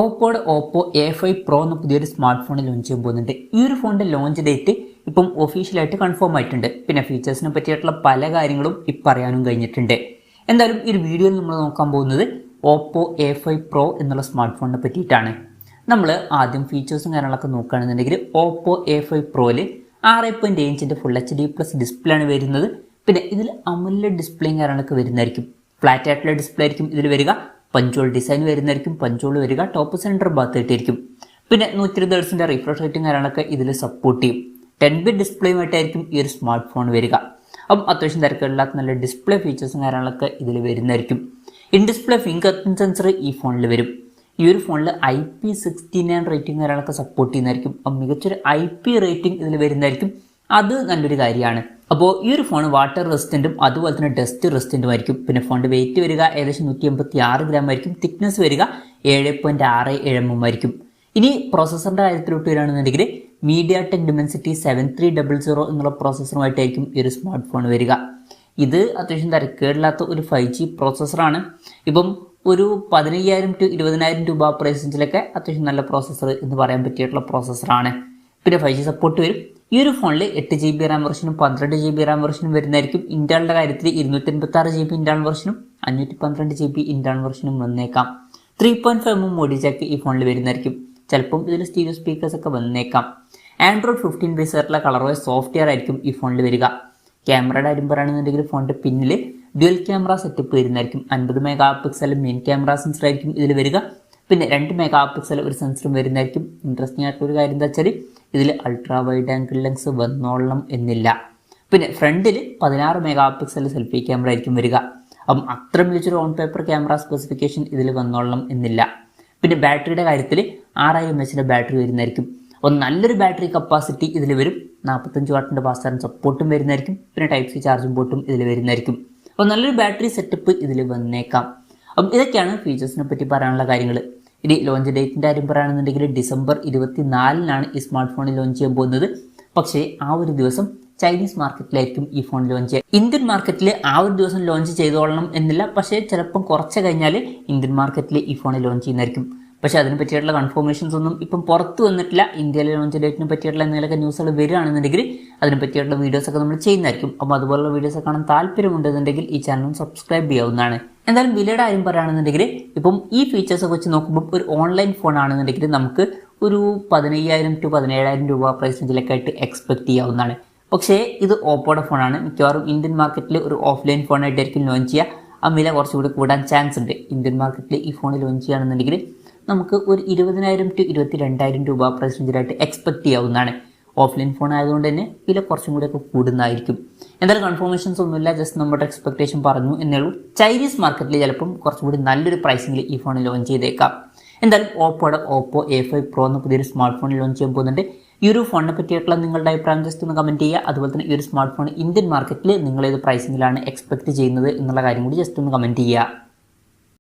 Oppo A5 Pro എന്ന പുതിയൊരു smart phone launch ചെയ്യാൻ പോകുന്നുണ്ട്. ഈ ഒരു ഫോണിന്റെ ലോഞ്ച് ഡേറ്റ് ഇപ്പം ഒഫീഷ്യലായിട്ട് കൺഫേം ആയിട്ടുണ്ട്. പിന്നെ ഫീച്ചേഴ്സിനെ പറ്റിയിട്ടുള്ള പല കാര്യങ്ങളും ഇപ്പം അറിയാനും കഴിഞ്ഞിട്ടുണ്ട്. എന്തായാലും ഈ ഒരു വീഡിയോയിൽ നമ്മൾ നോക്കാൻ പോകുന്നത് ഓപ്പോ A5 Pro എന്നുള്ള സ്മാർട്ട് ഫോണിനെ പറ്റിയിട്ടാണ്. നമ്മൾ ആദ്യം ഫീച്ചേഴ്സും കാര്യങ്ങളൊക്കെ നോക്കുകയാണെന്നുണ്ടെങ്കിൽ ഓപ്പോ A5 Proയിൽ 6.7 ഇഞ്ചിൻ്റെ ഫുൾ HD+ ഡിസ്പ്ലേ ആണ് വരുന്നത്. പിന്നെ ഇതിൽ AMOLED ഡിസ്പ്ലേയും കാര്യങ്ങളൊക്കെ വരുന്നതായിരിക്കും. ഫ്ലാറ്റ് ആയിട്ടുള്ള ഡിസ്പ്ലേ ആയിരിക്കും ഇതിൽ വരിക. പഞ്ചോൾ ഡിസൈൻ വരുന്നതായിരിക്കും. പഞ്ചോൾ വരിക ടോപ്പ് സെൻറ്റർ ഭാഗത്തായിട്ടായിരിക്കും. പിന്നെ 120 ഹെർട്സിൻ്റെ റിഫ്രഷ് റേറ്റും കാര്യങ്ങളൊക്കെ ഇതിൽ സപ്പോർട്ട് ചെയ്യും. 10-bit ഡിസ്പ്ലേയുമായിട്ടായിരിക്കും ഈ ഒരു സ്മാർട്ട് ഫോൺ വരിക. അപ്പം അത്യാവശ്യം തിരക്കില്ലാത്ത നല്ല ഡിസ്പ്ലേ ഫീച്ചേഴ്സും കാര്യങ്ങളൊക്കെ ഇതിൽ വരുന്നതായിരിക്കും. In display finger print sensor ഈ ഫോണിൽ വരും. ഈ ഒരു ഫോണിൽ IP69 റേറ്റിംഗ് കാര്യങ്ങളൊക്കെ സപ്പോർട്ട് ചെയ്യുന്നതായിരിക്കും. അപ്പം മികച്ചൊരു IP റേറ്റിംഗ് ഇതിൽ വരുന്നതായിരിക്കും. അത് നല്ലൊരു കാര്യമാണ്. അപ്പോൾ ഈ ഒരു ഫോൺ വാട്ടർ റെസിസ്റ്റൻറ്റും അതുപോലെ തന്നെ ഡസ്റ്റ് റെസിസ്റ്റൻറ്റും ആയിരിക്കും. പിന്നെ ഫോണിൻ്റെ വെയിറ്റ് വരിക ഏകദേശം 186 ഗ്രാം ആയിരിക്കും. തിക്നെസ് വരിക 7.67 mm ആയിരിക്കും. ഇനി പ്രോസസ്സറിൻ്റെ കാര്യത്തിലോട്ട് വരികയാണെന്നുണ്ടെങ്കിൽ MediaTek Dimensity 7300 എന്നുള്ള പ്രോസസ്സറുമായിട്ടായിരിക്കും ഈ ഒരു സ്മാർട്ട് ഫോൺ വരിക. ഇത് അത്യാവശ്യം തിരക്കേടില്ലാത്ത ഒരു 5G പ്രോസസ്സറാണ്. ഇപ്പം ഒരു 15,000 to 20,000 രൂപ പ്രൈസ് റേഞ്ചിലൊക്കെ അത്യാവശ്യം നല്ല പ്രോസസ്സർ എന്ന് പറയാൻ പറ്റിയിട്ടുള്ള പ്രോസസ്സറാണ്. പിന്നെ 5G സപ്പോർട്ട് വരും. ഈ ഒരു ഫോണിൽ 8GB റാം വെർഷനും 12GB റാം വെർഷനും വരുന്നതായിരിക്കും. ഇന്റേണലിൻ്റെ കാര്യത്തിൽ 256GB ഇന്റേണൽ വെർഷനും 512GB ഇന്റേണൽ വെർഷനും വന്നേക്കാം. 3.5mm ഓഡിയോ ജാക്ക് ഈ ഫോണിൽ വരുന്നതായിരിക്കും. ചിലപ്പം ഇതിൽ സ്റ്റീരിയോ സ്പീക്കേഴ്സ് ഒക്കെ വന്നേക്കാം. Android 15 ബേസ് ആയിട്ടുള്ള കളർവൈസ് സോഫ്റ്റ്വെയർ ആയിരിക്കും ഈ ഫോണിൽ വരിക. ക്യാമറയുടെ കാര്യം പറയുകയാണെന്നുണ്ടെങ്കിൽ ഫോണിൻ്റെ പിന്നിൽ ഡ്യുവൽ ക്യാമറ സെറ്റപ്പ് വരുന്നതായിരിക്കും. 50 MP മെയിൻ ക്യാമറ സെൻസർ ആയിരിക്കും ഇതിൽ വരിക. പിന്നെ 2 MP ഒരു സെൻസറും വരുന്നതായിരിക്കും. ഇൻട്രസ്റ്റിംഗ് ആയിട്ടൊരു കാര്യം എന്താ വെച്ചാൽ ഇതിൽ അൾട്രാ വൈഡ് ആംഗിൾ ലെൻസ് വന്നോളണം എന്നില്ല. പിന്നെ ഫ്രണ്ടിൽ 16 MP സെൽഫി ക്യാമറ ആയിരിക്കും വരിക. അപ്പം അത്ര മികച്ചൊരു ഓൺ പേപ്പർ ക്യാമറ സ്പെസിഫിക്കേഷൻ ഇതിൽ വന്നോളണം എന്നില്ല. പിന്നെ ബാറ്ററിയുടെ കാര്യത്തിൽ 6000 mAh ബാറ്ററി വരുന്നതായിരിക്കും. അപ്പോൾ നല്ലൊരു ബാറ്ററി കപ്പാസിറ്റി ഇതിൽ വരും. 45 വാട്ടിൻ്റെ ഫാസ്റ്റ് ചാർജിങ് സപ്പോർട്ടും വരുന്നതായിരിക്കും. പിന്നെ Type-C ചാർജിംഗ് പോർട്ടും ഇതിൽ വരുന്നതായിരിക്കും. അപ്പോൾ നല്ലൊരു ബാറ്ററി സെറ്റപ്പ് ഇതിൽ വന്നേക്കാം. അപ്പം ഇതൊക്കെയാണ് ഫീച്ചേഴ്സിനെ പറ്റി പറയാനുള്ള കാര്യങ്ങൾ. ഇനി ലോഞ്ച് ഡേറ്റിൻ്റെ കാര്യം പറയുകയാണെന്നുണ്ടെങ്കിൽ December 24 ഈ സ്മാർട്ട് ഫോൺ ലോഞ്ച് ചെയ്യാൻ പോകുന്നത്. പക്ഷേ ആ ഒരു ദിവസം ചൈനീസ് മാർക്കറ്റിലായിരിക്കും ഈ ഫോൺ ലോഞ്ച് ചെയ്യുക. ഇന്ത്യൻ മാർക്കറ്റിൽ ആ ഒരു ദിവസം ലോഞ്ച് ചെയ്തോളണം എന്നില്ല. പക്ഷേ ചിലപ്പം കുറച്ച് കഴിഞ്ഞാൽ ഇന്ത്യൻ മാർക്കറ്റിൽ ഈ ഫോൺ ലോഞ്ച് ചെയ്യുന്നതായിരിക്കും. പക്ഷേ അതിനെ പറ്റിയിട്ടുള്ള കൺഫർമേഷൻസ് ഒന്നും ഇപ്പം പുറത്ത് വന്നിട്ടില്ല. ഇന്ത്യയിലെ ലോഞ്ച് ഡേറ്റിനെ പറ്റിയിട്ടുള്ള എന്തെങ്കിലുമൊക്കെ ന്യൂസുകൾ വരികയാണെന്നുണ്ടെങ്കിൽ അതിനെ പറ്റിയിട്ടുള്ള വീഡിയോസൊക്കെ നമ്മൾ ചെയ്യുന്നതായിരിക്കും. അപ്പോൾ അതുപോലുള്ള വീഡിയോസ് കാണാൻ താല്പര്യമുണ്ടെന്നുണ്ടെങ്കിൽ ഈ ചാനൽ സബ്സ്ക്രൈബ് ചെയ്യാവുന്നതാണ്. എന്തായാലും വിലയുടെ കാര്യം പറയുകയാണെന്നുണ്ടെങ്കിൽ ഇപ്പം ഈ ഫീച്ചേഴ്സൊക്കെ വെച്ച് നോക്കുമ്പോൾ ഒരു ഓൺലൈൻ ഫോൺ ആണെന്നുണ്ടെങ്കിൽ നമുക്ക് ഒരു 15,000 to 17,000 രൂപ പ്രൈസ് റേഞ്ചിലൊക്കെ ആയിട്ട് എക്സ്പെക്ട് ചെയ്യാവുന്നതാണ്. പക്ഷേ ഇത് ഓപ്പോയുടെ ഫോണാണ്. മിക്കവാറും ഇന്ത്യൻ മാർക്കറ്റിൽ ഒരു ഓഫ്ലൈൻ ഫോണായിട്ടായിരിക്കും ലോഞ്ച് ചെയ്യുക. ആ വില കുറച്ചുകൂടി കൂടാൻ ചാൻസ് ഉണ്ട്. ഇന്ത്യൻ മാർക്കറ്റിൽ ഈ ഫോൺ ലോഞ്ച് ചെയ്യുകയാണെന്നുണ്ടെങ്കിൽ നമുക്ക് ഒരു 20,000 to 22,000 രൂപ പ്രൈസ് റേഞ്ചിലായിട്ട് എക്സ്പെക്ട് ചെയ്യാവുന്നതാണ്. ഓഫ്ലൈൻ ഫോൺ ആയതുകൊണ്ട് തന്നെ വില കുറച്ചും കൂടിയൊക്കെ കൂടുന്നതായിരിക്കും. എന്തായാലും കൺഫർമേഷൻസ് ഒന്നുമില്ല, ജസ്റ്റ് നമ്മുടെ എക്സ്പെക്ടേഷൻ പറഞ്ഞു എന്നേ ഉള്ളൂ. ചൈനീസ് മാർക്കറ്റിൽ ചിലപ്പം കുറച്ചും കൂടി നല്ലൊരു പ്രൈസിങ്ങിൽ ഈ ഫോൺ ലോഞ്ച് ചെയ്തേക്കാം. എന്തായാലും ഓപ്പോ A5 Pro എന്ന പുതിയൊരു സ്മാർട്ട് ഫോൺ ലോഞ്ച് ചെയ്യാൻ പോകുന്നുണ്ട്. ഈ ഒരു ഫോണിനെ പറ്റിയിട്ടുള്ള നിങ്ങളുടെ അഭിപ്രായം ജസ്റ്റ് ഒന്ന് കമൻറ്റ് ചെയ്യുക. അതുപോലെ തന്നെ ഈ ഒരു സ്മാർട്ട് ഫോൺ ഇന്ത്യൻ മാർക്കറ്റിൽ നിങ്ങൾ ഏത് പ്രൈസിങ്ങിലാണ് എക്സ്പെക്ട് ചെയ്യുന്നത് എന്നുള്ള കാര്യം കൂടി ജസ്റ്റ് ഒന്ന് കമൻറ്റ് ചെയ്യുക.